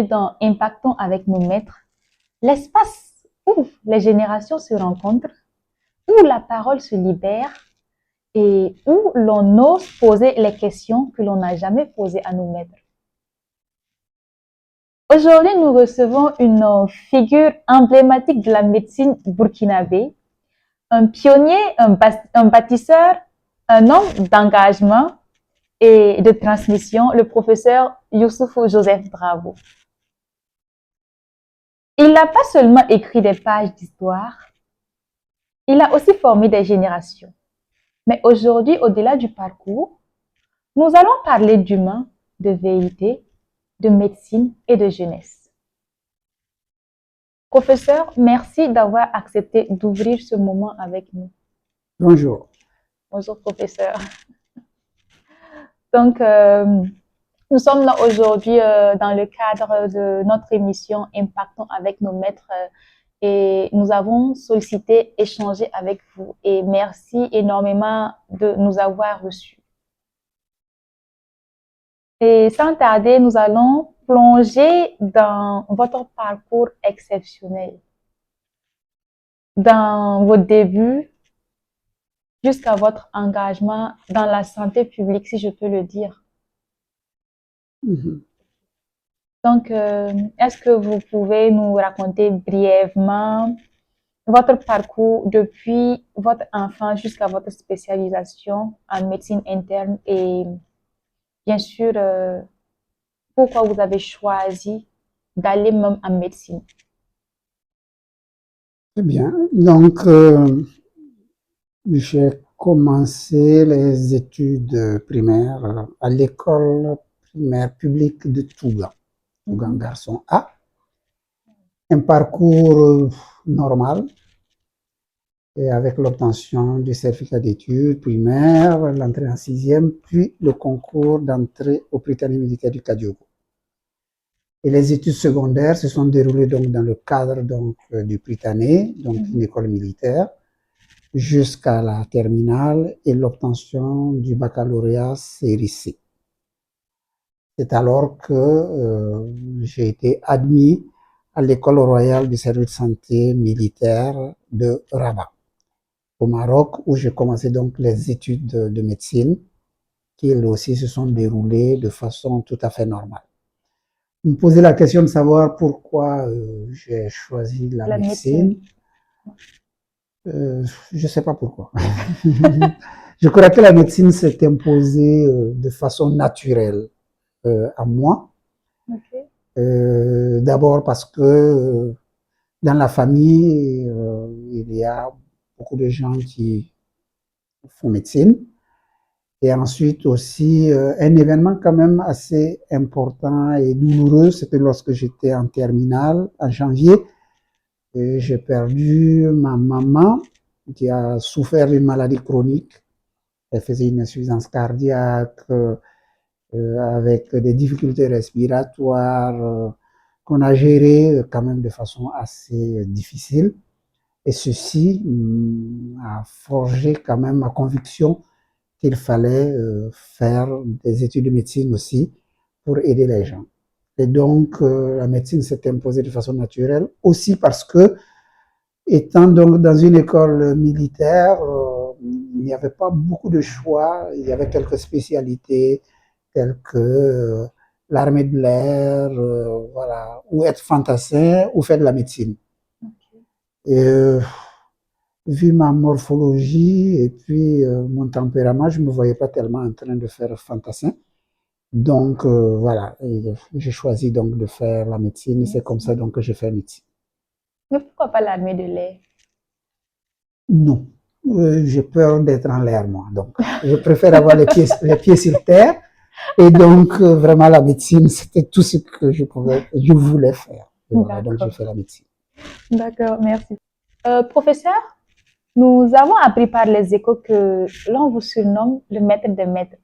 dans Impactons avec nos maîtres, l'espace où les générations se rencontrent, où la parole se libère et où l'on ose poser les questions que l'on n'a jamais posées à nos maîtres. Aujourd'hui, nous recevons une figure emblématique de la médecine burkinabé, un pionnier, un bâtisseur, un homme d'engagement et de transmission, le professeur Youssoufou Joseph Bravo. Il n'a pas seulement écrit des pages d'histoire, il a aussi formé des générations. Mais aujourd'hui, au-delà du parcours, nous allons parler d'humain, de vérité, de médecine et de jeunesse. Professeur, merci d'avoir accepté d'ouvrir ce moment avec nous. Bonjour. Bonjour, professeur. Donc, nous sommes là aujourd'hui dans le cadre de notre émission Impactons avec nos maîtres et nous avons sollicité échanger avec vous et merci énormément de nous avoir reçus. Et sans tarder, nous allons plonger dans votre parcours exceptionnel, dans vos débuts jusqu'à votre engagement dans la santé publique, si je peux le dire. Donc, est-ce que vous pouvez nous raconter brièvement votre parcours depuis votre enfance jusqu'à votre spécialisation en médecine interne et bien sûr, pourquoi vous avez choisi d'aller même en médecine? Très bien. Donc, j'ai commencé les études primaires à l'école primaire publique de Tougan, Tougan Garçon A. Un parcours normal, et avec l'obtention du certificat d'études primaires, l'entrée en sixième, puis le concours d'entrée au Prytanée militaire du Kadiogo. Et les études secondaires se sont déroulées donc dans le cadre donc du Prytanée, donc une école militaire, jusqu'à la terminale et l'obtention du baccalauréat série C. C'est alors que j'ai été admis à l'école royale du service de santé militaire de Rabat, au Maroc, où j'ai commencé donc les études de médecine, qui elles aussi se sont déroulées de façon tout à fait normale. Vous me posez la question de savoir pourquoi j'ai choisi la médecine. Je ne sais pas pourquoi. Je crois que la médecine s'est imposée de façon naturelle à moi. D'abord parce que dans la famille, il y a beaucoup de gens qui font médecine. Et ensuite aussi, un événement quand même assez important et douloureux, c'était lorsque j'étais en terminale, en janvier. Et j'ai perdu ma maman qui a souffert d'une maladie chronique. Elle faisait une insuffisance cardiaque avec des difficultés respiratoires qu'on a gérées quand même de façon assez difficile. Et ceci a forgé quand même ma conviction qu'il fallait faire des études de médecine aussi pour aider les gens. Et donc, la médecine s'est imposée de façon naturelle, aussi parce que, étant donc dans une école militaire, il n'y avait pas beaucoup de choix. Il y avait quelques spécialités telles que l'armée de l'air, voilà, ou être fantassin, ou faire de la médecine. Et vu ma morphologie et puis mon tempérament, je ne me voyais pas tellement en train de faire fantassin. Donc voilà, j'ai choisi donc de faire la médecine. C'est comme ça donc que j'ai fait médecine. Mais pourquoi pas l'armée de l'air? Non, j'ai peur d'être en l'air moi. Donc je préfère avoir les pieds sur terre. Et donc vraiment la médecine, c'était tout ce que je voulais faire. Voilà, donc j'ai fait la médecine. D'accord, merci. Professeur, nous avons appris par les échos que l'on vous surnomme le maître des maîtres.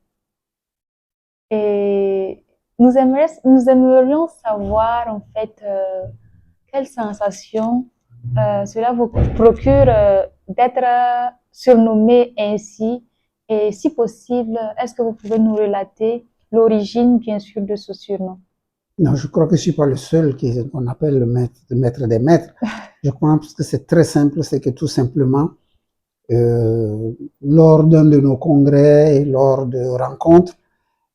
Et nous aimerions savoir en fait quelle sensation cela vous procure d'être surnommé ainsi et si possible, est-ce que vous pouvez nous relater l'origine bien sûr de ce surnom? Non, je crois que je suis pas le seul qu'on appelle le maître des maîtres. Je pense que c'est très simple, c'est que tout simplement, euh, lors d'un de nos congrès et lors de rencontres,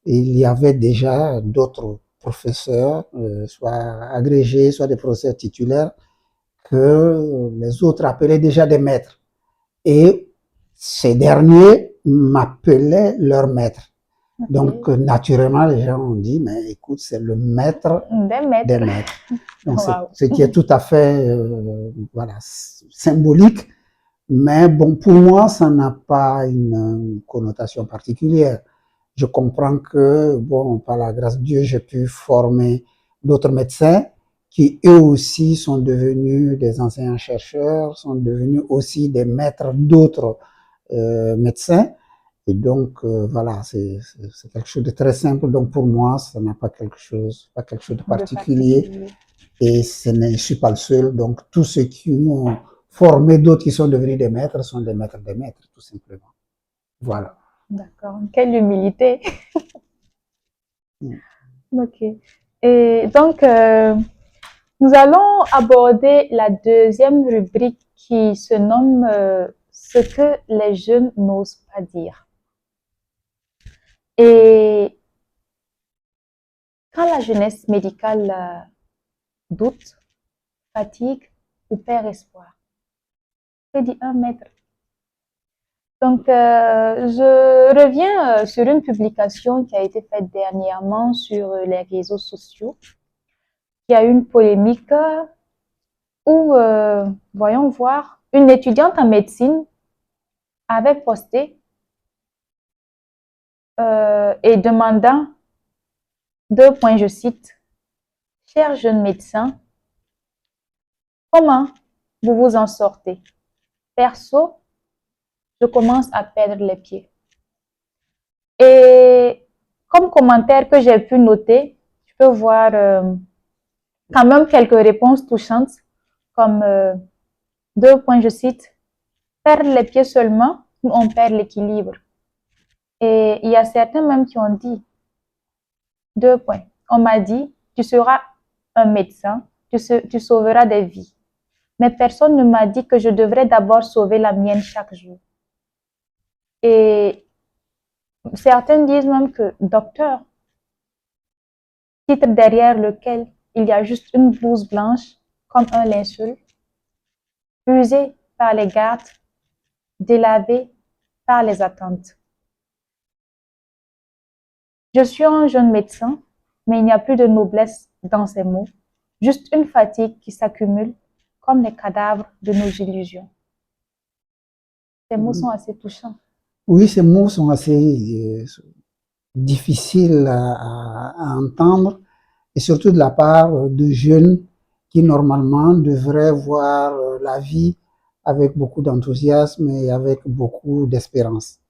il y avait déjà d'autres professeurs, soit agrégés, soit des professeurs titulaires, que les autres appelaient déjà des maîtres. Et ces derniers m'appelaient leur maître. Donc, Ok. naturellement, les gens ont dit, mais écoute, c'est le maître Des des maîtres. maîtres. Donc, c'est Waouh. ce qui est tout à fait, voilà, symbolique. Mais bon, pour moi, ça n'a pas une connotation particulière. Je comprends que, bon, par la grâce de Dieu, j'ai pu former d'autres médecins qui, eux aussi, sont devenus des enseignants-chercheurs, sont devenus aussi des maîtres d'autres médecins. Et donc, voilà, c'est quelque chose de très simple. Donc, pour moi, ça n'a pas quelque chose de De particulier. particulier. Et je ne suis pas le seul. Donc, tous ceux qui ont formé d'autres qui sont devenus des maîtres, tout simplement. Voilà. D'accord. Quelle humilité. Mm. Ok. Et donc, nous allons aborder la deuxième rubrique qui se nomme ce que les jeunes n'osent pas dire. Et quand la jeunesse médicale doute, fatigue ou perd espoir, que dit un maître? Donc, je reviens sur une publication qui a été faite dernièrement sur les réseaux sociaux. Il y a eu une polémique où, voyons voir, une étudiante en médecine avait posté et demandant, deux points, je cite, cher jeune médecin, comment vous vous en sortez? Perso, je commence à perdre les pieds. Et comme commentaire que j'ai pu noter, tu peux voir quand même quelques réponses touchantes, comme deux points, je cite, perdre les pieds seulement ou on perd l'équilibre. Et il y a certains même qui ont dit, deux points, on m'a dit, tu seras un médecin, tu sauveras des vies. Mais personne ne m'a dit que je devrais d'abord sauver la mienne chaque jour. Et certains disent même que docteur, titre derrière lequel il y a juste une blouse blanche, comme un linceul, usé par les gardes, délavé par les attentes. Je suis un jeune médecin, mais il n'y a plus de noblesse dans ces mots, juste une fatigue qui s'accumule comme les cadavres de nos illusions. Ces mots sont assez touchants. Oui, ces mots sont assez difficiles à entendre, et surtout de la part de jeunes qui normalement devraient voir la vie avec beaucoup d'enthousiasme et avec beaucoup d'espérance.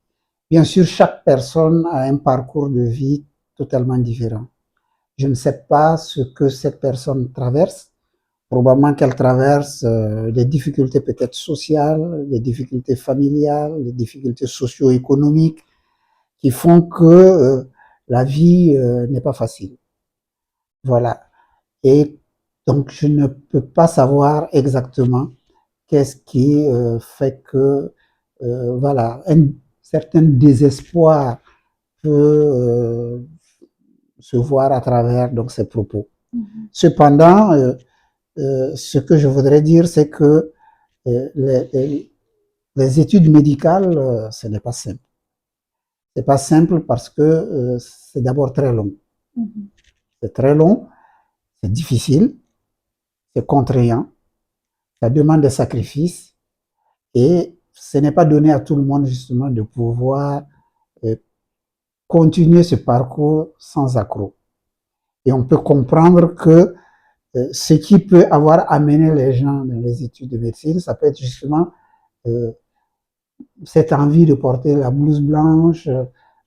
Bien sûr, chaque personne a un parcours de vie totalement différent. Je ne sais pas ce que cette personne traverse. Probablement qu'elle traverse des difficultés peut-être sociales, des difficultés familiales, des difficultés socio-économiques qui font que la vie n'est pas facile. Voilà. Et donc, je ne peux pas savoir exactement qu'est-ce qui fait que, voilà, un certain désespoir peut se voir à travers donc ces propos. Cependant, ce que je voudrais dire, c'est que les études médicales, ce n'est pas simple. C'est pas simple parce que c'est d'abord très long. C'est très long, c'est difficile, c'est contraignant, ça demande des sacrifices et ce n'est pas donné à tout le monde justement de pouvoir euh, continuer ce parcours sans accroc. Et on peut comprendre que ce qui peut avoir amené les gens dans les études de médecine, ça peut être justement euh, cette envie de porter la blouse blanche,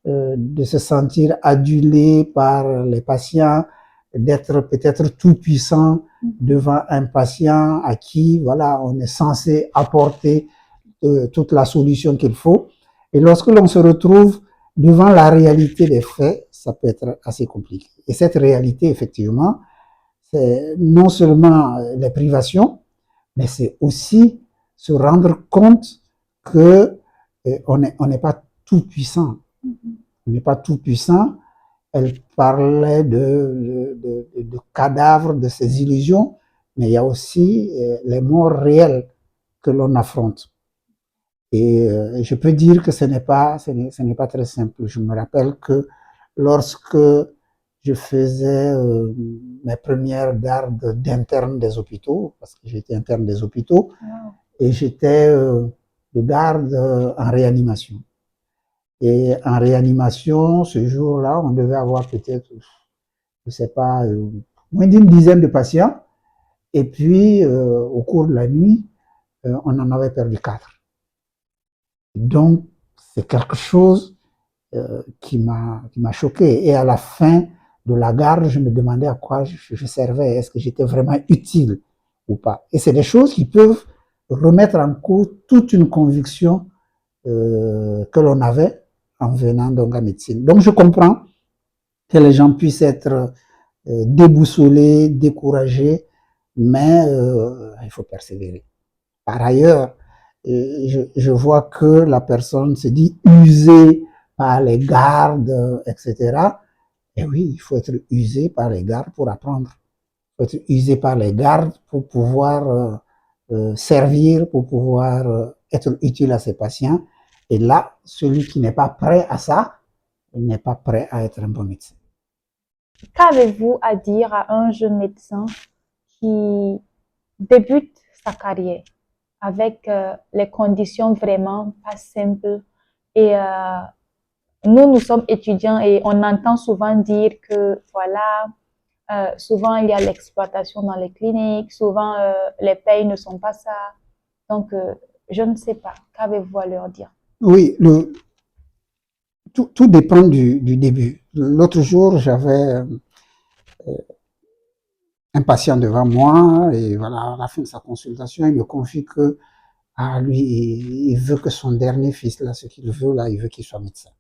de se sentir adulé par les patients, d'être peut-être tout puissant devant un patient à qui, voilà, on est censé apporter toute la solution qu'il faut. Et lorsque l'on se retrouve devant la réalité des faits, ça peut être assez compliqué. Et cette réalité, effectivement, c'est non seulement les privations, mais c'est aussi se rendre compte que on n'est pas tout puissant. On n'est pas tout puissant. Elle parlait de cadavres, de ces illusions, mais il y a aussi les morts réelles que l'on affronte. Et je peux dire que ce n'est pas très simple. Je me rappelle que lorsque je faisais mes premières gardes d'interne des hôpitaux, parce que j'étais interne des hôpitaux, et j'étais de garde en réanimation. Et en réanimation, ce jour-là, on devait avoir peut-être, je ne sais pas, moins d'une dizaine de patients. Et puis, au cours de la nuit, on en avait perdu 4. Donc, c'est quelque chose qui m'a choqué. Et à la fin de la garde, je me demandais à quoi je servais. Est-ce que j'étais vraiment utile ou pas? Et c'est des choses qui peuvent remettre en cause toute une conviction que l'on avait en venant donc à médecine. Donc, je comprends que les gens puissent être déboussolés, découragés, mais il faut persévérer. Par ailleurs, je vois que la personne se dit usée par les gardes, etc. Et oui, il faut être usé par les gardes pour apprendre. Il faut être usé par les gardes pour pouvoir servir, pour pouvoir être utile à ses patients. Et là, celui qui n'est pas prêt à ça, il n'est pas prêt à être un bon médecin. Qu'avez-vous à dire à un jeune médecin qui débute sa carrière avec les conditions vraiment pas simples et nous sommes étudiants et on entend souvent dire que voilà, souvent il y a l'exploitation dans les cliniques, souvent les payes ne sont pas ça. Donc, je ne sais pas. Qu'avez-vous à leur dire? Oui, tout dépend du début. L'autre jour, j'avais un patient devant moi et voilà, à la fin de sa consultation, il me confie que lui, il veut que son dernier fils, là, ce qu'il veut, là, il veut qu'il soit médecin.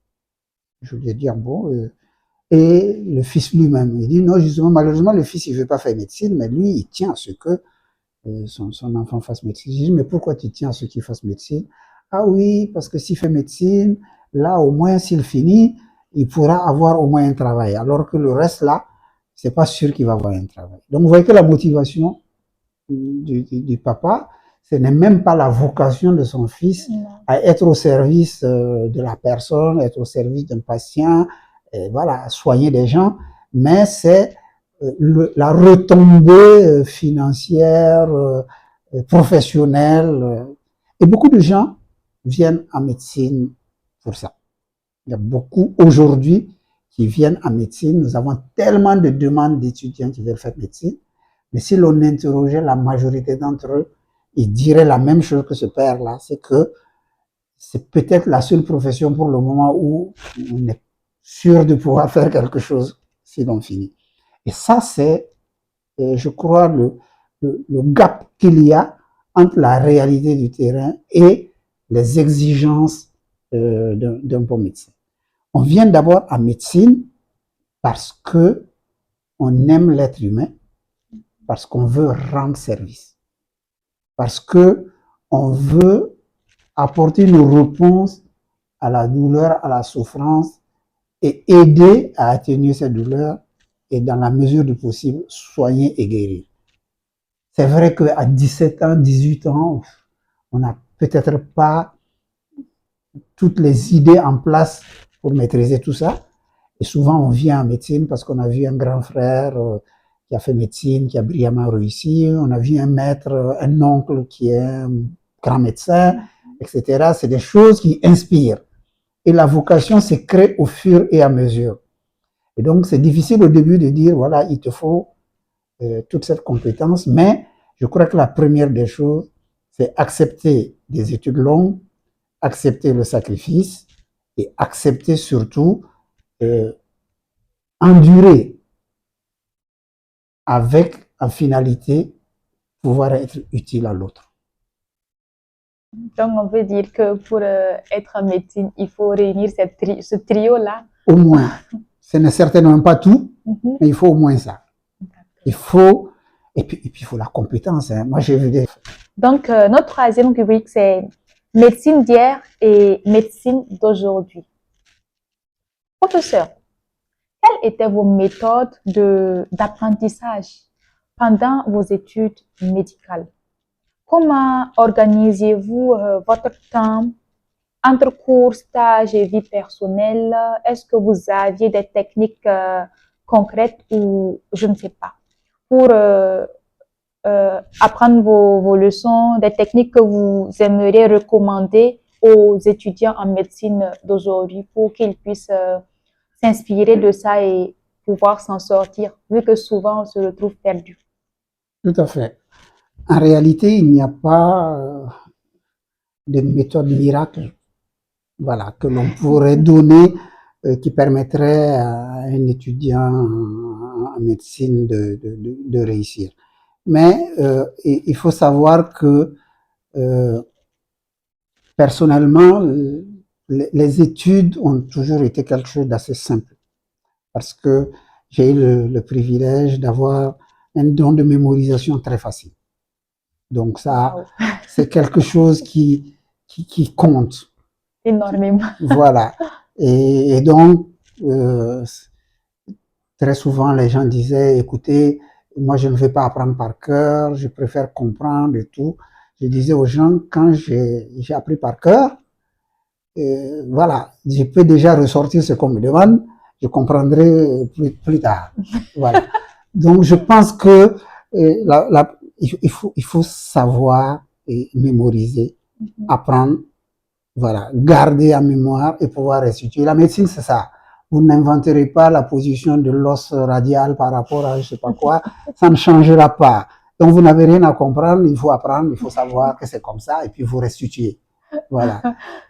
Je lui ai dit, ah bon, et le fils lui-même, il dit, non, justement, malheureusement, le fils, il veut pas faire médecine, mais lui, il tient à ce que son enfant fasse médecine. Je dis, mais pourquoi tu tiens à ce qu'il fasse médecine? Ah oui, parce que s'il fait médecine, là, au moins, s'il finit, il pourra avoir au moins un travail. Alors que le reste, là, c'est pas sûr qu'il va avoir un travail. Donc, vous voyez que la motivation du papa, ce n'est même pas la vocation de son fils à être au service de la personne, être au service d'un patient, voilà, soigner des gens, mais c'est la retombée financière, professionnelle. Et beaucoup de gens viennent en médecine pour ça. Il y a beaucoup aujourd'hui qui viennent en médecine. Nous avons tellement de demandes d'étudiants qui veulent faire médecine. Mais si l'on interrogeait la majorité d'entre eux, ils diraient la même chose que ce père-là, c'est que c'est peut-être la seule profession pour le moment où on est sûr de pouvoir faire quelque chose si l'on finit. Et ça, c'est, je crois, le gap qu'il y a entre la réalité du terrain et les exigences d'un bon médecin. On vient d'abord en médecine parce que on aime l'être humain, parce qu'on veut rendre service, parce que on veut apporter une réponse à la douleur, à la souffrance et aider à atténuer cette douleur et dans la mesure du possible soigner et guérir. C'est vrai qu'à 17 ans, 18 ans, on n'a peut-être pas toutes les idées en place pour maîtriser tout ça. Et souvent, on vient en médecine parce qu'on a vu un grand frère qui a fait médecine, qui a brillamment réussi. On a vu un maître, un oncle qui est un grand médecin, etc. C'est des choses qui inspirent. Et la vocation se crée au fur et à mesure. Et donc, c'est difficile au début de dire, voilà, il te faut toute cette compétence, mais je crois que la première des choses, c'est accepter des études longues, accepter le sacrifice et accepter surtout endurer avec en finalité pouvoir être utile à l'autre. Donc, on peut dire que pour être en médecine, il faut réunir ce trio-là. Au moins, Ce n'est certainement pas tout, Mhm. mais il faut au moins ça. Il faut, et puis il faut la compétence. Hein. Moi, j'ai vu des... Donc, notre troisième rubrique, c'est médecine d'hier et médecine d'aujourd'hui. Professeur, quelles étaient vos méthodes d'apprentissage pendant vos études médicales? Comment organisez-vous votre temps entre cours, stages et vie personnelle? Est-ce que vous aviez des techniques concrètes ou je ne sais pas pour apprendre vos leçons, des techniques que vous aimeriez recommander aux étudiants en médecine d'aujourd'hui pour qu'ils puissent s'inspirer de ça et pouvoir s'en sortir, vu que souvent on se retrouve perdu. Tout à fait. En réalité, il n'y a pas de méthode miracle, voilà, que l'on pourrait donner qui permettrait à un étudiant en médecine de réussir. Mais il faut savoir que personnellement, les études ont toujours été quelque chose d'assez simple parce que j'ai eu le privilège d'avoir un don de mémorisation très facile. Donc ça, Wow, c'est quelque chose qui compte. énormément. Voilà. Et donc, très souvent, les gens disaient, écoutez, moi, je ne vais pas apprendre par cœur, je préfère comprendre et tout. Je disais aux gens, quand j'ai appris par cœur, voilà, je peux déjà ressortir ce qu'on me demande, je comprendrai plus tard. Voilà. Donc, je pense que il faut savoir et mémoriser, apprendre, voilà, garder en mémoire et pouvoir restituer. La médecine, c'est ça. Vous n'inventerez pas la position de l'os radial par rapport à je sais pas quoi, ça ne changera pas. Donc, vous n'avez rien à comprendre, il faut apprendre, il faut savoir que c'est comme ça et puis vous restituer. Voilà.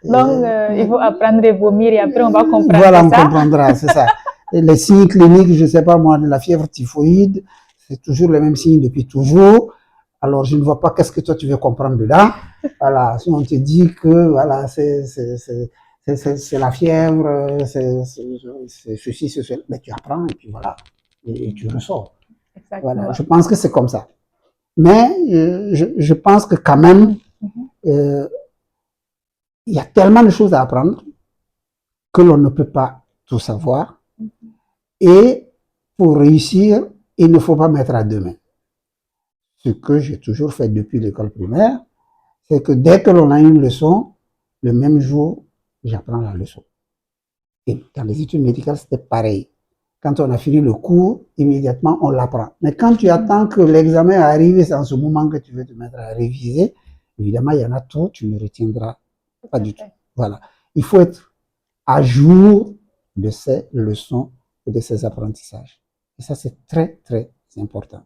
Donc, il faut apprendre à vomir et après on va comprendre, Voilà, c'est on ça? comprendra, c'est ça. Et les signes cliniques, je ne sais pas moi, de la fièvre typhoïde, c'est toujours les mêmes signes depuis toujours. Alors, je ne vois pas qu'est-ce que toi tu veux comprendre dedans. Voilà, si on te dit que voilà, c'est la fièvre, c'est ceci, c'est cela, mais tu apprends et puis voilà, et tu ressors. Voilà, Exactement. je pense que c'est comme ça. Mais je pense que quand même, Mhm. euh, il y a tellement de choses à apprendre que l'on ne peut pas tout savoir. Et pour réussir, il ne faut pas mettre à deux mains. Ce que j'ai toujours fait depuis l'école primaire, c'est que dès que l'on a une leçon, le même jour, j'apprends la leçon. Et dans les études médicales, c'était pareil. Quand on a fini le cours, immédiatement, on l'apprend. Mais quand tu attends que l'examen arrive, c'est en ce moment que tu veux te mettre à réviser, évidemment, il y en a trop, tu ne retiendras Tout pas à du tout. fait. Voilà. Il faut être à jour de ces leçons et de ces apprentissages. Et ça, c'est très, très important.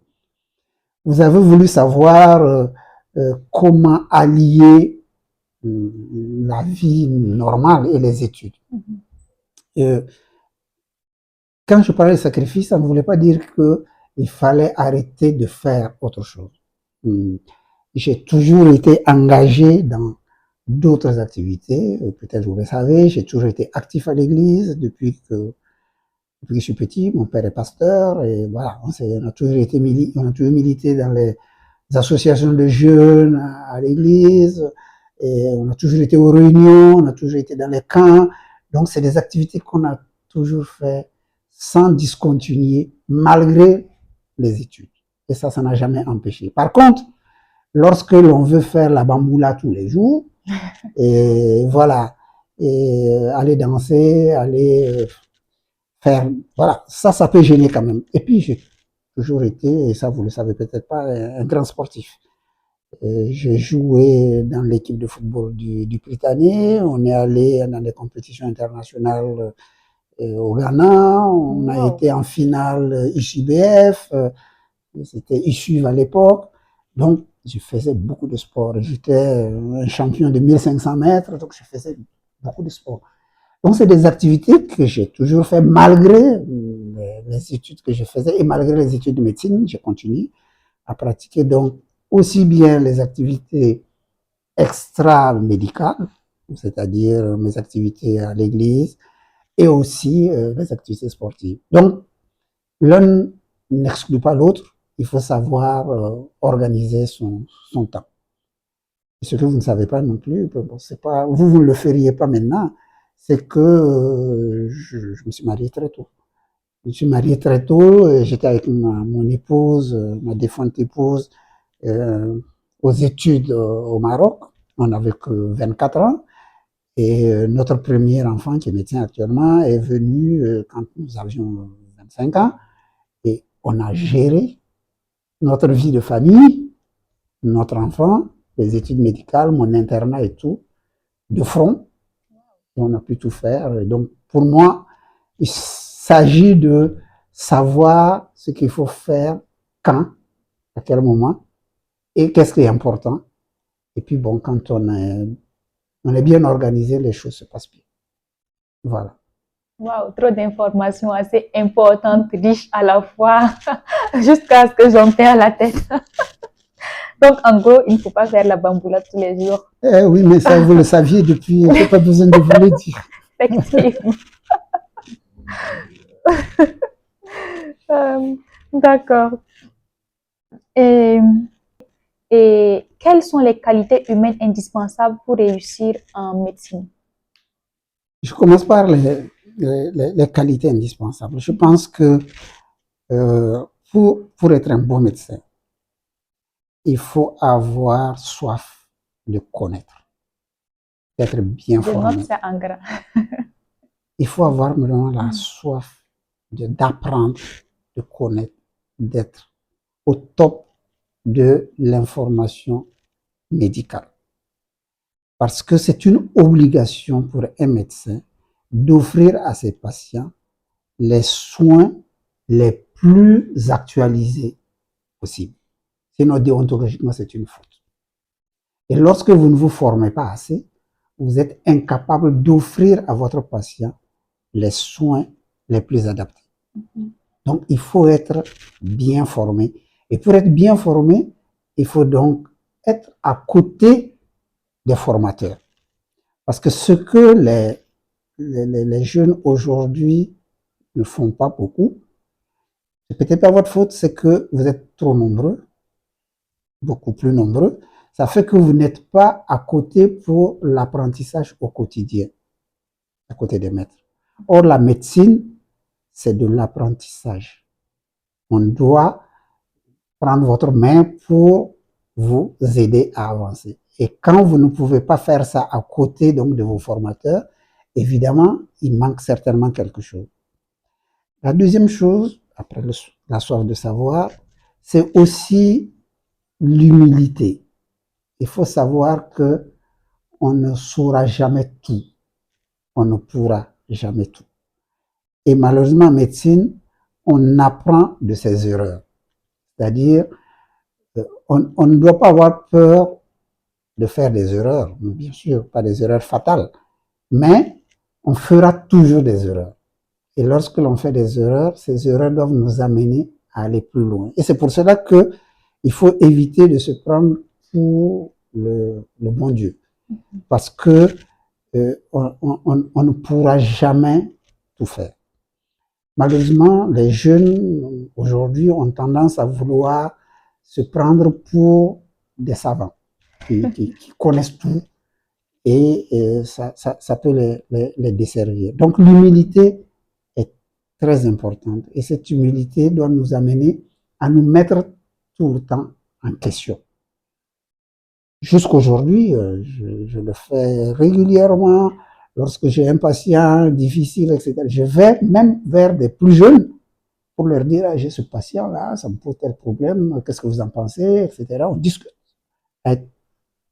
Vous avez voulu savoir comment allier la vie normale et les études. Mhm. Euh, Quand je parlais de sacrifice, ça ne voulait pas dire qu'il fallait arrêter de faire autre chose. J'ai toujours été engagé dans d'autres activités. Peut-être vous le savez, j'ai toujours été actif à l'église depuis que je suis petit. Mon père est pasteur et voilà, on a toujours été on a toujours milité dans les associations de jeunes à l'église. Et on a toujours été aux réunions, on a toujours été dans les camps. Donc, c'est des activités qu'on a toujours fait sans discontinuer, malgré les études. Et ça n'a jamais empêché. Par contre, lorsque l'on veut faire la bamboula tous les jours, et voilà, et aller danser, aller faire, voilà, ça peut gêner quand même. Et puis, j'ai toujours été, et ça vous le savez peut-être pas, un grand sportif. J'ai joué dans l'équipe de football du Britannique. On est allé dans des compétitions internationales au Ghana. On a Wow. été en finale ICBF. C'était ISUV à l'époque. Donc, je faisais beaucoup de sport. J'étais un champion de 1500 mètres, donc je faisais beaucoup de sport. Donc, c'est des activités que j'ai toujours fait malgré les études que je faisais et malgré les études de médecine, j'ai continué à pratiquer donc aussi bien les activités extra-médicales, c'est-à-dire mes activités à l'église, et aussi les activités sportives. Donc, l'un n'exclut pas l'autre. Il faut savoir organiser son temps. Et ce que vous ne savez pas non plus, bon, c'est pas, vous ne le feriez pas maintenant, c'est que je me suis marié très tôt. Je me suis marié très tôt, j'étais avec mon épouse, ma défunte épouse, euh, aux études au Maroc. On n'avait que 24 ans. Et notre premier enfant, qui est médecin actuellement, est venu quand nous avions 25 ans. Et on a géré notre vie de famille, notre enfant, les études médicales, mon internat et tout, de front. Et on a pu tout faire. Et donc, pour moi, il s'agit de savoir ce qu'il faut faire, quand, à quel moment, et qu'est-ce qui est important. Et puis, bon, quand on est bien organisé, les choses se passent bien. Voilà. Waouh, trop d'informations assez importantes, riches à la fois, jusqu'à ce que j'en perds la tête. Donc, en gros, il ne faut pas faire la bamboula tous les jours. Oui, mais ça, vous le saviez depuis, je n'ai pas besoin de vous le dire. Effectivement. Euh, d'accord. Et, et quelles sont les qualités humaines indispensables pour réussir en médecine? Je commence par les qualités indispensables. Je pense que pour être un bon médecin, il faut avoir soif de connaître, d'être bien Je note formé. ça en gras. Il faut avoir vraiment la soif d'apprendre, de connaître, d'être au top de l'information médicale. Parce que c'est une obligation pour un médecin d'offrir à ses patients les soins les plus actualisés possibles. Sinon, déontologiquement, c'est une faute. Et lorsque vous ne vous formez pas assez, vous êtes incapable d'offrir à votre patient les soins les plus adaptés. Donc, il faut être bien formé. Et pour être bien formé, il faut donc être à côté des formateurs. Parce que ce que les jeunes aujourd'hui ne font pas beaucoup, c'est peut-être pas votre faute, c'est que vous êtes trop nombreux, beaucoup plus nombreux. Ça fait que vous n'êtes pas à côté pour l'apprentissage au quotidien, à côté des maîtres. Or, la médecine, c'est de l'apprentissage. On doit prendre votre main pour vous aider à avancer. Et quand vous ne pouvez pas faire ça à côté donc de vos formateurs, évidemment, il manque certainement quelque chose. La deuxième chose, après la soif de savoir, c'est aussi l'humilité. Il faut savoir que on ne saura jamais tout. On ne pourra jamais tout. Et malheureusement, en médecine, on apprend de ses erreurs. C'est-à-dire, on ne doit pas avoir peur de faire des erreurs, bien sûr, pas des erreurs fatales, mais on fera toujours des erreurs. Et lorsque l'on fait des erreurs, ces erreurs doivent nous amener à aller plus loin. Et c'est pour cela que il faut éviter de se prendre pour le bon Dieu. Parce que on ne pourra jamais tout faire. Malheureusement, les jeunes aujourd'hui ont tendance à vouloir se prendre pour des savants qui connaissent tout et ça peut les desservir. Donc l'humilité est très importante et cette humilité doit nous amener à nous mettre tout le temps en question. Jusqu'aujourd'hui, je le fais régulièrement lorsque j'ai un patient difficile, etc. Je vais même vers des plus jeunes pour leur dire, ah, j'ai ce patient-là, ça me pose tel problème, qu'est-ce que vous en pensez, etc. On discute avec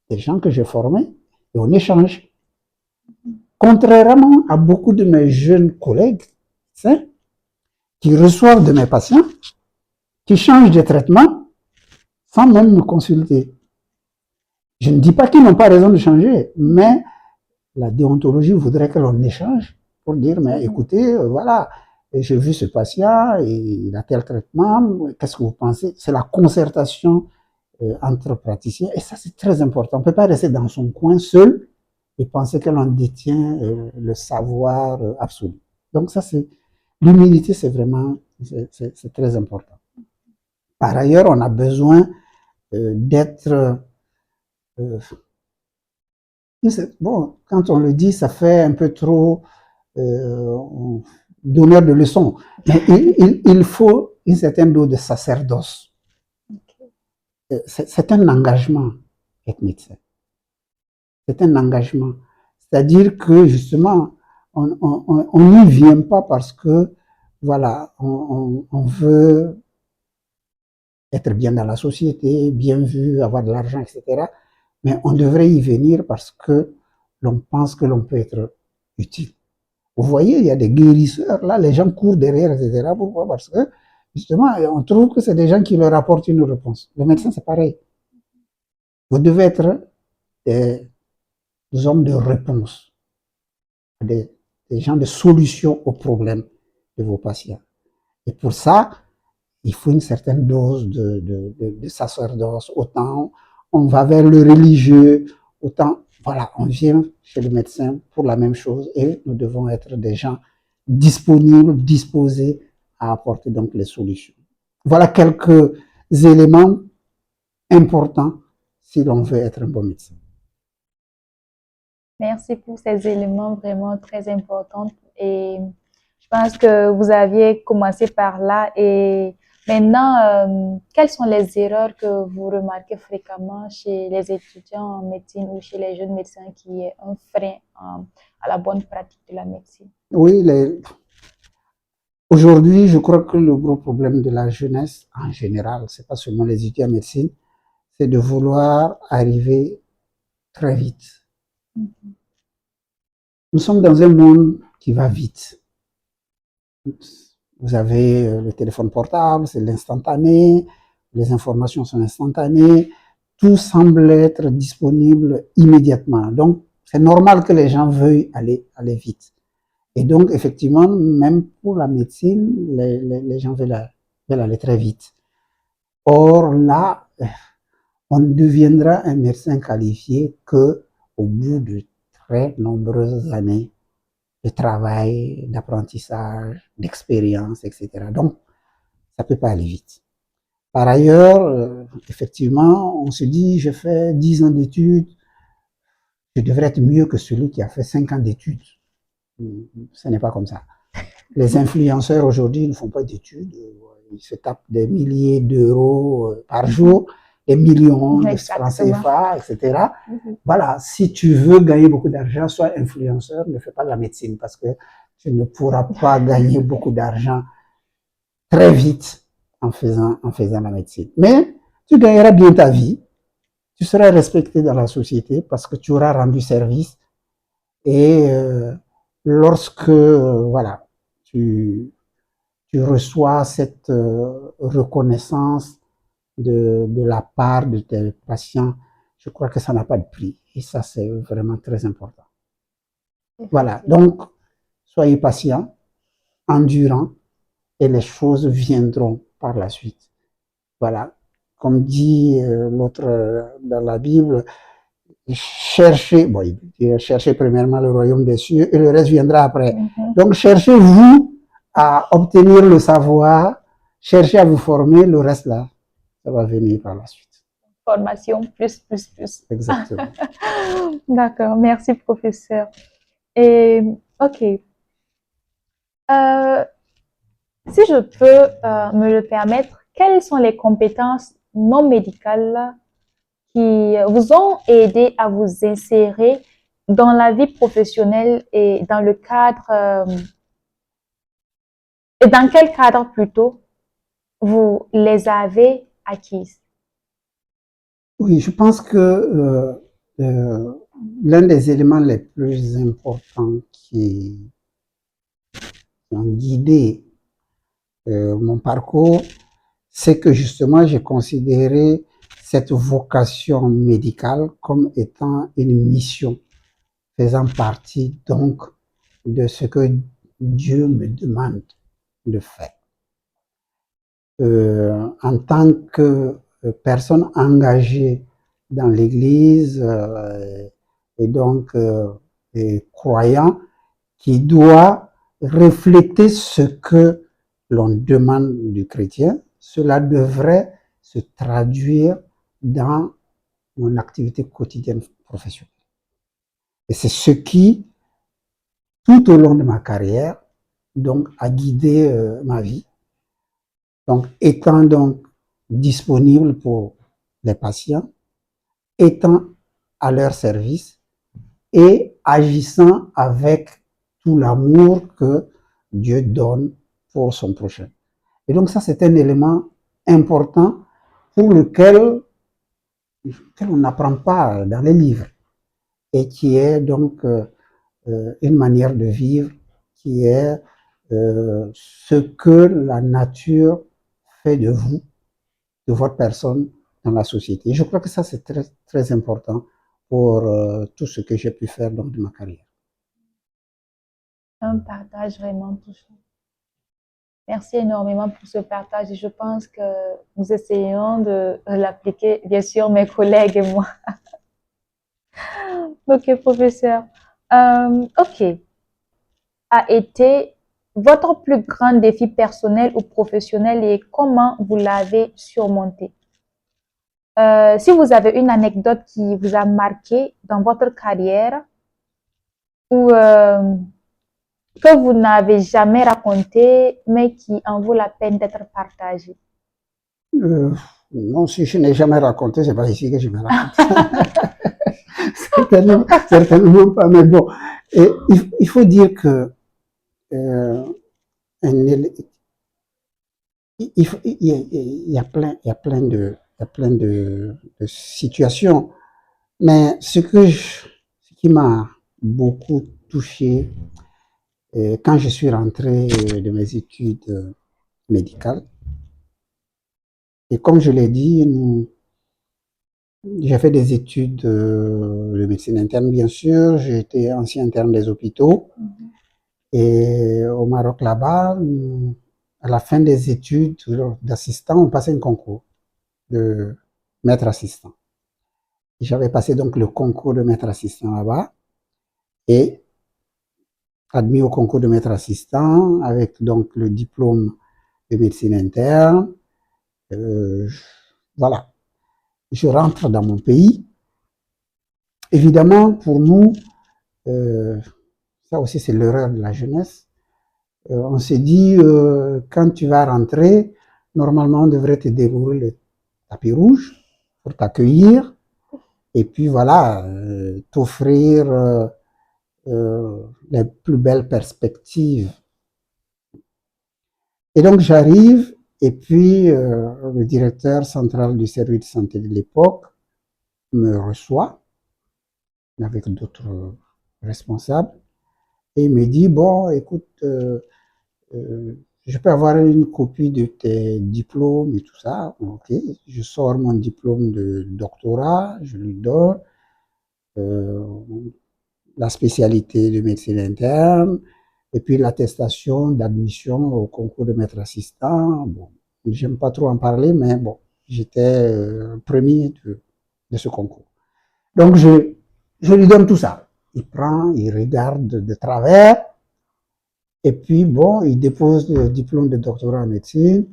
des gens que j'ai formés et on échange. Contrairement à beaucoup de mes jeunes collègues qui reçoivent de mes patients, qui changent de traitement sans même me consulter. Je ne dis pas qu'ils n'ont pas raison de changer, mais la déontologie voudrait que l'on échange pour dire, mais écoutez, voilà, j'ai vu ce patient, il a tel traitement, qu'est-ce que vous pensez? C'est la concertation entre praticiens, et ça c'est très important. On ne peut pas rester dans son coin seul et penser que l'on détient le savoir absolu. Donc ça, l'humilité, c'est vraiment, c'est très important. Par ailleurs, on a besoin d'être, euh, bon, quand on le dit, ça fait un peu trop donneur de leçons. Mais il faut une certaine dose de sacerdoce. C'est un engagement, être médecin. C'est un engagement. C'est-à-dire que, justement, on n'y vient pas parce que, voilà, on veut être bien dans la société, bien vu, avoir de l'argent, etc. Mais on devrait y venir parce que l'on pense que l'on peut être utile. Vous voyez, il y a des guérisseurs, là, les gens courent derrière, etc. Pourquoi? Parce que, justement, on trouve que c'est des gens qui leur apportent une réponse. Le médecin, c'est pareil. Vous devez être des hommes de réponse, des, des gens de solution aux problèmes de vos patients. Et pour ça, il faut une certaine dose de sacerdoce. Autant on va vers le religieux, autant, voilà, on vient chez le médecin pour la même chose et nous devons être des gens disponibles, disposés à apporter donc les solutions. Voilà quelques éléments importants si l'on veut être un bon médecin. Merci pour ces éléments vraiment très importants et je pense que vous aviez commencé par là et maintenant, quelles sont les erreurs que vous remarquez fréquemment chez les étudiants en médecine ou chez les jeunes médecins qui est un frein à la bonne pratique de la médecine? Oui, aujourd'hui, je crois que le gros problème de la jeunesse, en général, c'est pas seulement les étudiants en médecine, c'est de vouloir arriver très vite. Nous sommes dans un monde qui va vite. Vous avez le téléphone portable, c'est l'instantané, les informations sont instantanées, tout semble être disponible immédiatement. Donc, c'est normal que les gens veuillent aller vite. Et donc, effectivement, même pour la médecine, les gens veulent aller très vite. Or, là, on ne deviendra un médecin qualifié que au bout de très nombreuses années de travail, d'apprentissage, d'expérience, etc. Donc, ça ne peut pas aller vite. Par ailleurs, effectivement, on se dit, je fais 10 ans d'études, je devrais être mieux que celui qui a fait 5 ans d'études. Ce n'est pas comme ça. Les influenceurs aujourd'hui ne font pas d'études, ils se tapent des milliers d'euros par jour, des millions de francs CFA, etc. Voilà, si tu veux gagner beaucoup d'argent, sois influenceur, ne fais pas de la médecine parce que tu ne pourras pas gagner beaucoup d'argent très vite en faisant la médecine. Mais tu gagneras bien ta vie, tu seras respecté dans la société parce que tu auras rendu service et lorsque voilà, tu reçois cette reconnaissance de la part de tes patients, je crois que ça n'a pas de prix. Et ça, c'est vraiment très important. Voilà, donc, soyez patient, endurant, et les choses viendront par la suite. Voilà, comme dit l'autre dans la Bible, cherchez, bon, cherchez premièrement le royaume des cieux et le reste viendra après. Donc, cherchez-vous à obtenir le savoir, cherchez à vous former, le reste là, ça va venir par la suite. Formation plus, plus, plus. Exactement. D'accord, merci professeur. Et ok, si je peux me le permettre, quelles sont les compétences non médicales qui vous ont aidé à vous insérer dans la vie professionnelle et dans le cadre, et dans quel cadre plutôt vous les avez acquises? Oui, je pense que l'un des éléments les plus importants qui ont guidé mon parcours, c'est que justement j'ai considéré cette vocation médicale comme étant une mission faisant partie donc de ce que Dieu me demande de faire. En tant que personne engagée dans l'Église et donc et croyant qui doit refléter ce que l'on demande du chrétien, cela devrait se traduire dans mon activité quotidienne professionnelle. Et c'est ce qui, tout au long de ma carrière, donc, a guidé ma vie. Donc, étant donc disponible pour les patients, étant à leur service et agissant avec tout l'amour que Dieu donne pour son prochain. Et donc ça, c'est un élément important pour lequel on n'apprend pas dans les livres et qui est donc une manière de vivre qui est ce que la nature fait de vous, de votre personne dans la société. Et je crois que ça, c'est très, très important pour tout ce que j'ai pu faire dans ma carrière. Un partage vraiment touchant. Merci énormément pour ce partage et je pense que nous essayons de l'appliquer, bien sûr, mes collègues et moi. Ok, professeur. Ok. A été votre plus grand défi personnel ou professionnel et comment vous l'avez surmonté? Si vous avez une anecdote qui vous a marqué dans votre carrière ou que vous n'avez jamais raconté, mais qui en vaut la peine d'être partagée. Non, si je n'ai jamais raconté, c'est pas ici que je me raconte. Certainement pas, mais bon. Et il faut dire que il y a plein de situations. Mais ce qui m'a beaucoup touché quand je suis rentré de mes études médicales, et comme je l'ai dit, j'ai fait des études de médecine interne, bien sûr. J'ai été ancien interne des hôpitaux. Et au Maroc, là-bas, à la fin des études d'assistant, on passait un concours de maître assistant. J'avais passé donc le concours de maître assistant là-bas et admis au concours de maître assistant avec donc le diplôme de médecine interne. Voilà, je rentre dans mon pays. Évidemment, pour nous, ça aussi c'est l'erreur de la jeunesse. On s'est dit, quand tu vas rentrer, normalement on devrait te dérouler le tapis rouge pour t'accueillir et puis voilà, t'offrir les plus belles perspectives. Et donc j'arrive et puis le directeur central du service de santé de l'époque me reçoit avec d'autres responsables et il me dit, bon, écoute, je peux avoir une copie de tes diplômes et tout ça. Ok, je sors mon diplôme de doctorat, je lui donne la spécialité de médecine interne et puis l'attestation d'admission au concours de maître assistant. Bon, j'aime pas trop en parler, mais bon, j'étais premier de ce concours. Donc je lui donne tout ça. Il prend, il regarde de travers. Et puis, bon, il dépose le diplôme de doctorat en médecine.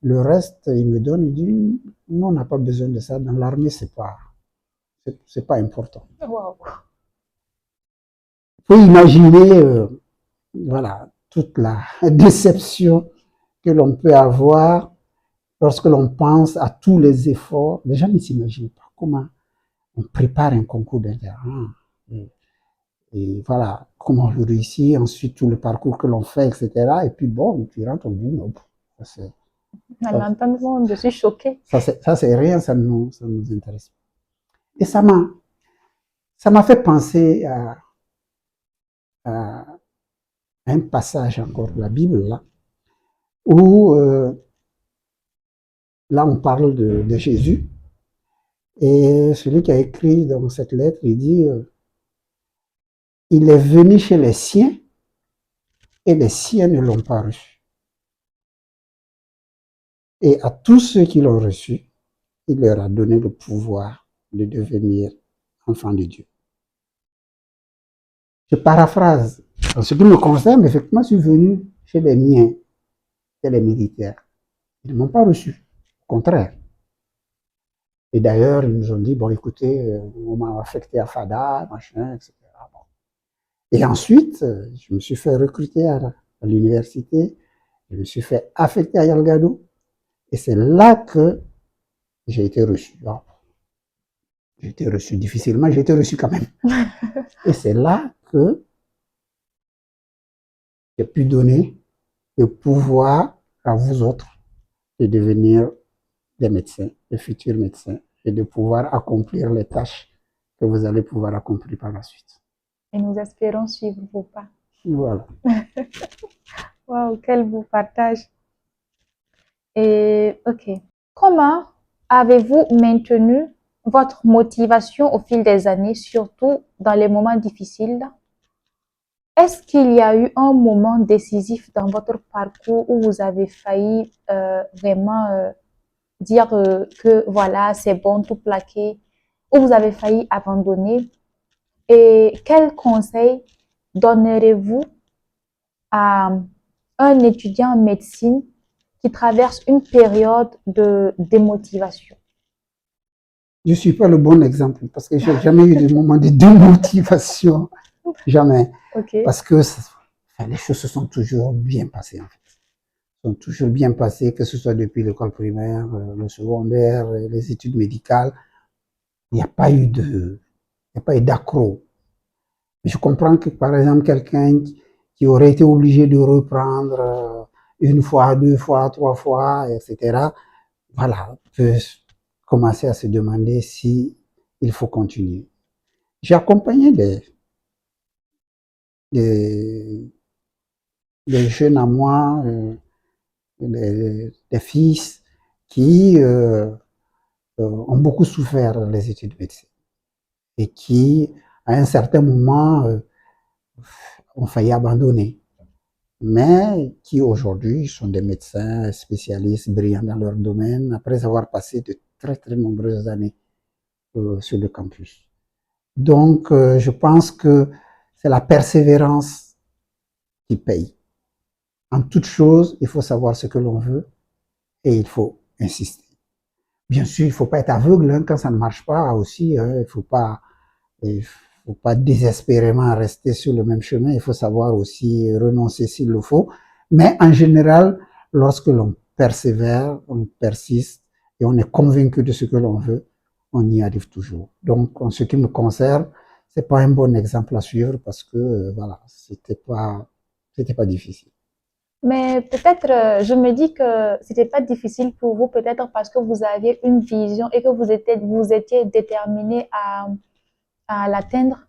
Le reste, il me donne, il dit, non, on n'a pas besoin de ça. Dans l'armée, c'est pas important. Wow. Il faut imaginer, voilà, toute la déception que l'on peut avoir lorsque l'on pense à tous les efforts. Les gens ne s'imaginent pas comment on prépare un concours d'interne. Et voilà, comment on le réussit, ensuite tout le parcours que l'on fait, etc. Et puis bon, tu rentres, on dit, non, c'est À l'entendement, je suis choquée. ça, c'est rien, ça nous intéresse pas. Et ça m'a fait penser à un passage encore de la Bible, là, où là, on parle de Jésus. Et celui qui a écrit dans cette lettre, il dit, il est venu chez les siens et les siens ne l'ont pas reçu. Et à tous ceux qui l'ont reçu, il leur a donné le pouvoir de devenir enfants de Dieu. Je paraphrase En ce qui me concerne, effectivement, je suis venu chez les miens, chez les militaires. Ils ne m'ont pas reçu. Au contraire. Et d'ailleurs, ils nous ont dit, bon, écoutez, on m'a affecté à Fada, machin, etc. Bon. Et ensuite, je me suis fait recruter à l'université. Je me suis fait affecter à Yalgado. Et c'est là que j'ai été reçu. Bon, j'ai été reçu difficilement, j'ai été reçu quand même. Et c'est là que j'ai pu donner le pouvoir à vous autres de devenir des médecins, des futurs médecins, et de pouvoir accomplir les tâches que vous allez pouvoir accomplir par la suite. Et nous espérons suivre vos pas. Voilà. Waouh, quel beau partage. Et ok. Comment avez-vous maintenu votre motivation au fil des années, surtout dans les moments difficiles? Est-ce qu'il y a eu un moment décisif dans votre parcours où vous avez failli vraiment dire que voilà, c'est bon, tout plaquer, où vous avez failli abandonner? Et quel conseil donnerez-vous à un étudiant en médecine qui traverse une période de démotivation? Je ne suis pas le bon exemple parce que je n'ai jamais eu de moment de démotivation. Jamais. Ok. Parce que les choses se sont toujours bien passées, en fait. Sont toujours bien passées, que ce soit depuis l'école primaire, le secondaire, les études médicales. Il n'y a pas eu d'accro. Je comprends que, par exemple, quelqu'un qui aurait été obligé de reprendre une fois, deux fois, trois fois, etc., voilà, peut commencer à se demander si il faut continuer. J'ai accompagné des, des jeunes à moi, des fils qui ont beaucoup souffert les études de médecine et qui, à un certain moment, ont failli abandonner, mais qui aujourd'hui sont des médecins spécialistes brillants dans leur domaine après avoir passé de très très nombreuses années sur le campus. Donc, je pense que c'est la persévérance qui paye. En toute chose, il faut savoir ce que l'on veut et il faut insister. Bien sûr, il ne faut pas être aveugle hein, quand ça ne marche pas aussi. Hein, il faut pas désespérément rester sur le même chemin. Il faut savoir aussi renoncer s'il le faut. Mais en général, lorsque l'on persévère, on persiste et on est convaincu de ce que l'on veut, on y arrive toujours. Donc, en ce qui me concerne, c'est pas un bon exemple à suivre parce que voilà, c'était pas difficile. Mais peut-être, je me dis que c'était pas difficile pour vous, peut-être parce que vous aviez une vision et que vous étiez déterminé à l'atteindre.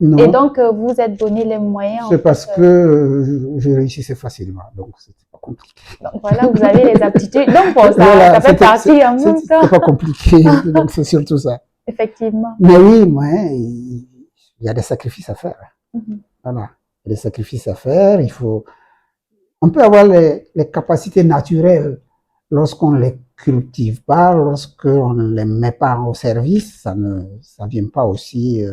Et Non, donc, vous vous êtes donné les moyens, en c'est fait. parce que je réussissais facilement, donc c'était pas compliqué. Donc, voilà, vous avez les aptitudes. Donc, bon, Voilà, ça fait partie en même temps. c'était pas compliqué, donc c'est surtout ça. Effectivement. Mais oui, moi, il y a des sacrifices à faire. Mhm. Voilà, il y a des sacrifices à faire. On peut avoir les capacités naturelles lorsqu'on les cultive pas, lorsqu'on ne les met pas au service, ça vient pas aussi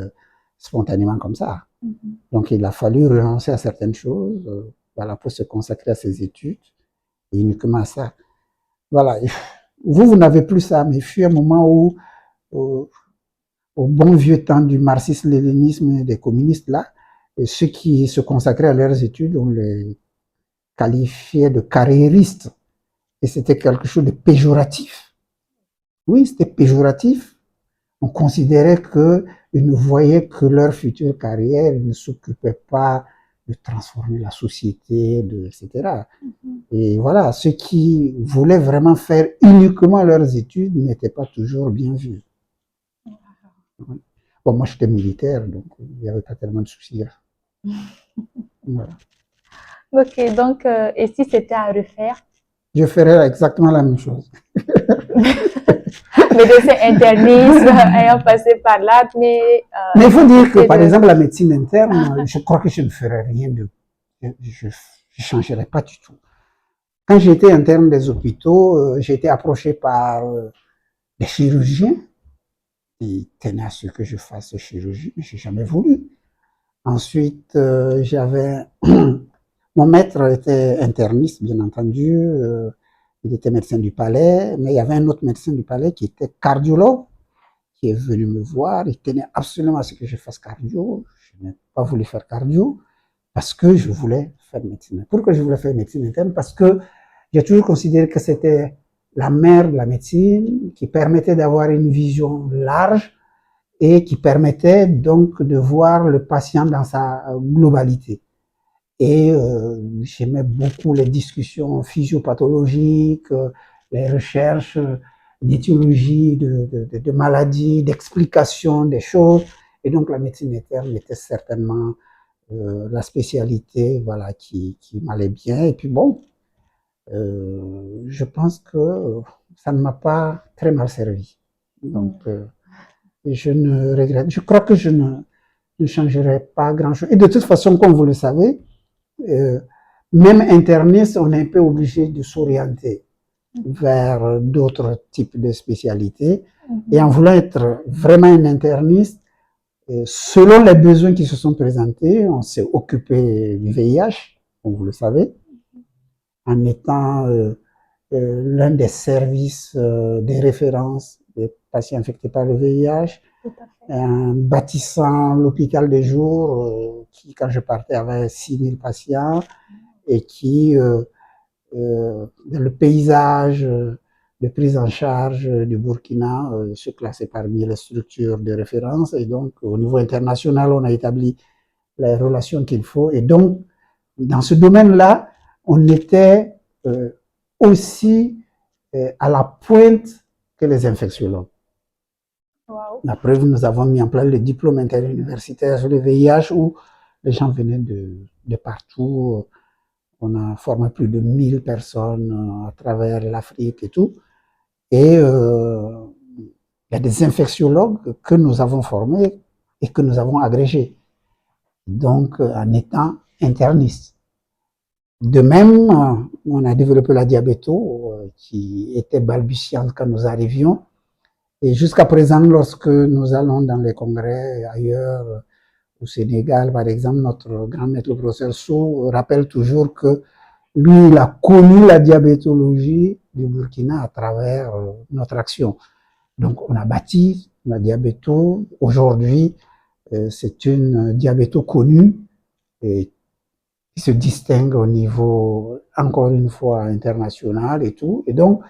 spontanément comme ça. Mhm. Donc, il a fallu renoncer à certaines choses, voilà, pour se consacrer à ses études et uniquement à ça. Voilà. Vous n'avez plus ça, mais il fut un moment où, au, au bon vieux temps du marxisme-léninisme et des communistes, là, et ceux qui se consacraient à leurs études, on les qualifiait de carriéristes. Et c'était quelque chose de péjoratif. Oui, c'était péjoratif. On considérait qu'ils ne voyaient que leur future carrière, ils ne s'occupaient pas de transformer la société, etc. Mhm. Et voilà, ceux qui voulaient vraiment faire uniquement leurs études n'étaient pas toujours bien vus. Bon, moi, j'étais militaire, donc il n'y avait pas tellement de soucis. Voilà. Ok, donc, et si c'était à refaire? Je ferais exactement la même chose. Médecin interniste, ayant passé par là, mais Mais il faut dire que, essayer par de... exemple, la médecine interne, je crois que je ne ferais rien de... Je ne changerais pas du tout. Quand j'étais interne des hôpitaux, j'ai été approché par des chirurgiens qui tenaient à ce que je fasse chirurgie, mais je n'ai jamais voulu. Ensuite, j'avais mon maître était interniste, bien entendu. Il était médecin du palais, mais il y avait un autre médecin du palais qui était cardiologue, qui est venu me voir. Il tenait absolument à ce que je fasse cardio. Je n'ai pas voulu faire cardio parce que je voulais faire médecine. Pourquoi je voulais faire médecine interne? Parce que j'ai toujours considéré que c'était la mère de la médecine, qui permettait d'avoir une vision large et qui permettait donc de voir le patient dans sa globalité. Et j'aimais beaucoup les discussions physiopathologiques, les recherches d'étiologie de maladies, d'explication des choses. Et donc la médecine interne était certainement la spécialité voilà, qui m'allait bien. Et puis bon, je pense que ça ne m'a pas très mal servi. Donc je ne regrette, je crois que je ne changerai pas grand-chose. Et de toute façon, comme vous le savez, euh, même interniste, on est un peu obligé de s'orienter vers d'autres types de spécialités. Et en voulant être vraiment un interniste, selon les besoins qui se sont présentés, on s'est occupé du VIH, comme vous le savez, en étant l'un des services des références des patients infectés par le VIH, en bâtissant l'hôpital de jour qui, quand je partais, avait 6000 patients et qui, dans le paysage de prise en charge du Burkina, se classait parmi les structures de référence. Et donc, au niveau international, on a établi les relations qu'il faut. Et donc, dans ce domaine-là, on était aussi à la pointe que les infectiologues. Wow. La preuve, nous avons mis en place le diplôme interuniversitaire sur le VIH où les gens venaient de partout. On a formé plus de 1000 personnes à travers l'Afrique et tout. Et il y a des infectiologues que nous avons formés et que nous avons agrégés. Donc, en étant internistes. De même, on a développé la diabéto qui était balbutiante quand nous arrivions. Et jusqu'à présent, lorsque nous allons dans les congrès ailleurs, au Sénégal, par exemple, notre grand maître, le professeur Sow, rappelle toujours que lui, il a connu la diabétologie du Burkina à travers notre action. Donc, on a bâti la diabéto. Aujourd'hui, c'est une diabéto connue et qui se distingue au niveau, encore une fois, international et tout. Et donc,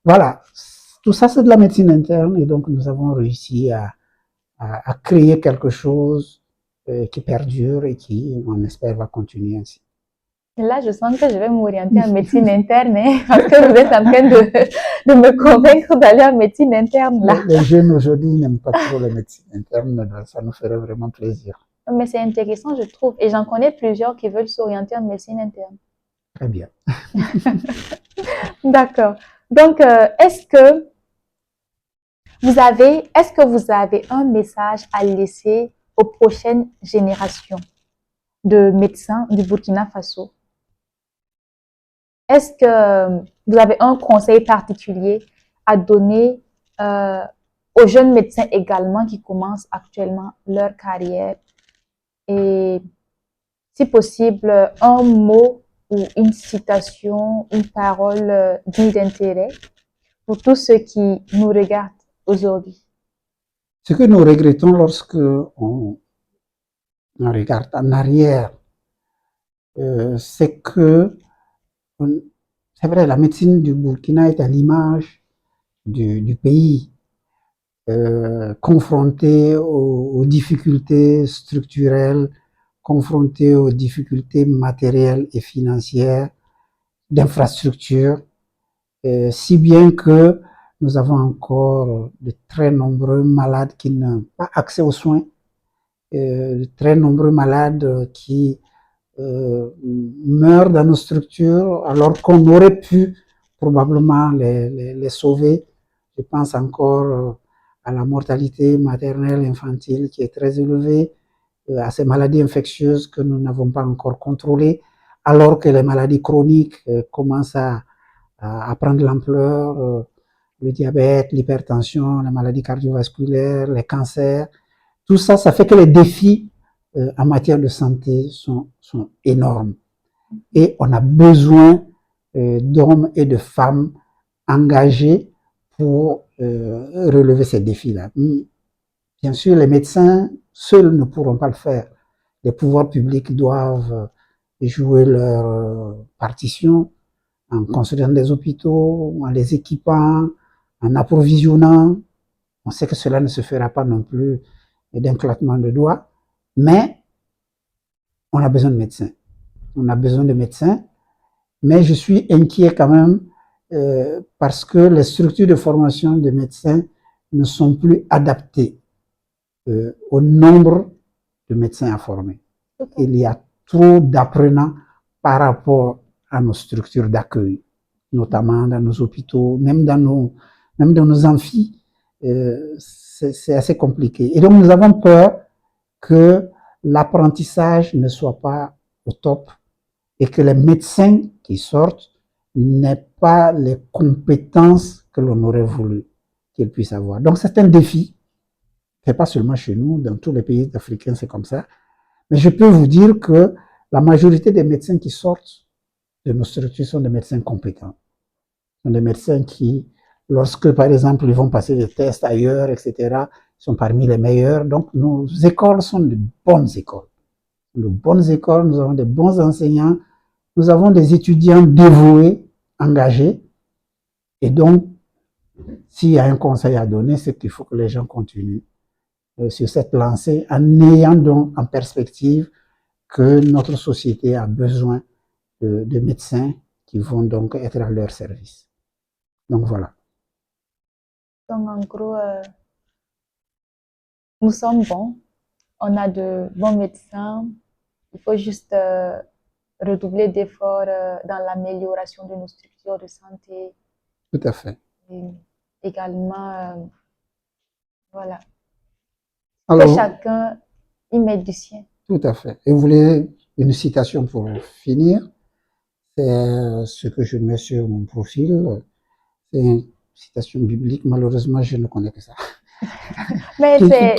voilà, tout ça, c'est de la médecine interne. Et donc, nous avons réussi à créer quelque chose qui perdure et qui, on espère, va continuer ainsi. Et là, je sens que je vais m'orienter en médecine interne, hein, parce que vous êtes en train de me convaincre d'aller en médecine interne, là. Les jeunes aujourd'hui n'aiment pas trop la médecine interne, ça nous ferait vraiment plaisir. Mais c'est intéressant, je trouve. Et j'en connais plusieurs qui veulent s'orienter en médecine interne. Très bien. D'accord. Donc, est-ce que vous avez un message à laisser aux prochaines générations de médecins du Burkina Faso? Est-ce que vous avez un conseil particulier à donner aux jeunes médecins également qui commencent actuellement leur carrière? Et si possible, un mot ou une citation, une parole digne d'intérêt pour tous ceux qui nous regardent aujourd'hui. Ce que nous regrettons lorsque on regarde en arrière, c'est que, c'est vrai, la médecine du Burkina est à l'image du pays, confronté aux difficultés structurelles, confronté aux difficultés matérielles et financières, d'infrastructures, si bien que nous avons encore de très nombreux malades qui n'ont pas accès aux soins, de très nombreux malades qui meurent dans nos structures alors qu'on aurait pu probablement les sauver. Je pense encore à la mortalité maternelle infantile qui est très élevée, à ces maladies infectieuses que nous n'avons pas encore contrôlées, alors que les maladies chroniques commencent à prendre l'ampleur, le diabète, l'hypertension, les maladies cardiovasculaires, les cancers. Tout ça, ça fait que les défis en matière de santé sont énormes. Et on a besoin d'hommes et de femmes engagés pour relever ces défis-là. Bien sûr, les médecins seuls ne pourront pas le faire. Les pouvoirs publics doivent jouer leur partition en construisant des hôpitaux, en les équipant, en approvisionnant. On sait que cela ne se fera pas non plus d'un claquement de doigts, mais on a besoin de médecins. On a besoin de médecins, mais je suis inquiet quand même parce que les structures de formation des médecins ne sont plus adaptées au nombre de médecins à former. Il y a trop d'apprenants par rapport à nos structures d'accueil, notamment dans nos hôpitaux, même dans nos amphis. C'est assez compliqué. Et donc, nous avons peur que l'apprentissage ne soit pas au top et que les médecins qui sortent n'aient pas les compétences que l'on aurait voulu qu'ils puissent avoir. Donc, c'est un défi. C'est pas seulement chez nous, dans tous les pays africains, c'est comme ça. Mais je peux vous dire que la majorité des médecins qui sortent de nos structures sont des médecins compétents. Ce sont des médecins qui, lorsque, par exemple, ils vont passer des tests ailleurs, etc., sont parmi les meilleurs. Donc, nos écoles sont de bonnes écoles. De bonnes écoles, nous avons de bons enseignants, nous avons des étudiants dévoués, engagés. Et donc, s'il y a un conseil à donner, c'est qu'il faut que les gens continuent sur cette lancée en ayant donc en perspective que notre société a besoin de médecins qui vont donc être à leur service. Donc voilà. Donc, en gros, nous sommes bons. On a de bons médecins. Il faut juste redoubler d'efforts dans l'amélioration de nos structures de santé. Tout à fait. Et également, voilà. Alors, que chacun y mette du sien. Tout à fait. Et vous voulez une citation pour finir? C'est ce que je mets sur mon profil. C'est une citation biblique. Malheureusement, je ne connais que ça. Mais c'est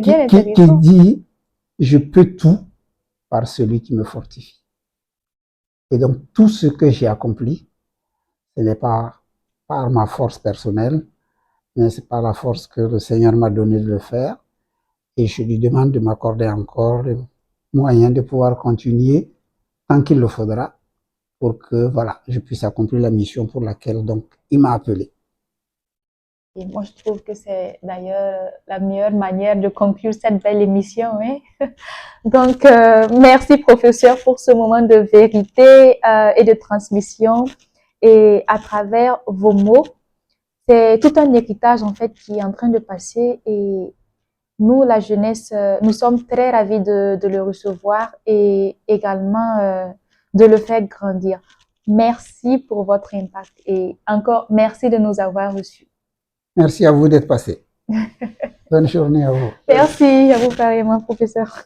bien intéressant. Qui dit « Je peux tout par celui qui me fortifie ». Et donc, tout ce que j'ai accompli, ce n'est pas par ma force personnelle, mais c'est par la force que le Seigneur m'a donné de le faire. Et je lui demande de m'accorder encore les moyens de pouvoir continuer tant qu'il le faudra pour que, voilà, je puisse accomplir la mission pour laquelle, donc, il m'a appelé. Et moi, je trouve que c'est d'ailleurs la meilleure manière de conclure cette belle émission. Hein? Donc, merci, professeur, pour ce moment de vérité et de transmission. Et à travers vos mots, c'est tout un héritage, en fait, qui est en train de passer. Et nous, la jeunesse, nous sommes très ravis de le recevoir et également de le faire grandir. Merci pour votre impact et encore merci de nous avoir reçus. Merci à vous d'être passé. Bonne journée à vous. Merci à vous pareillement, professeur.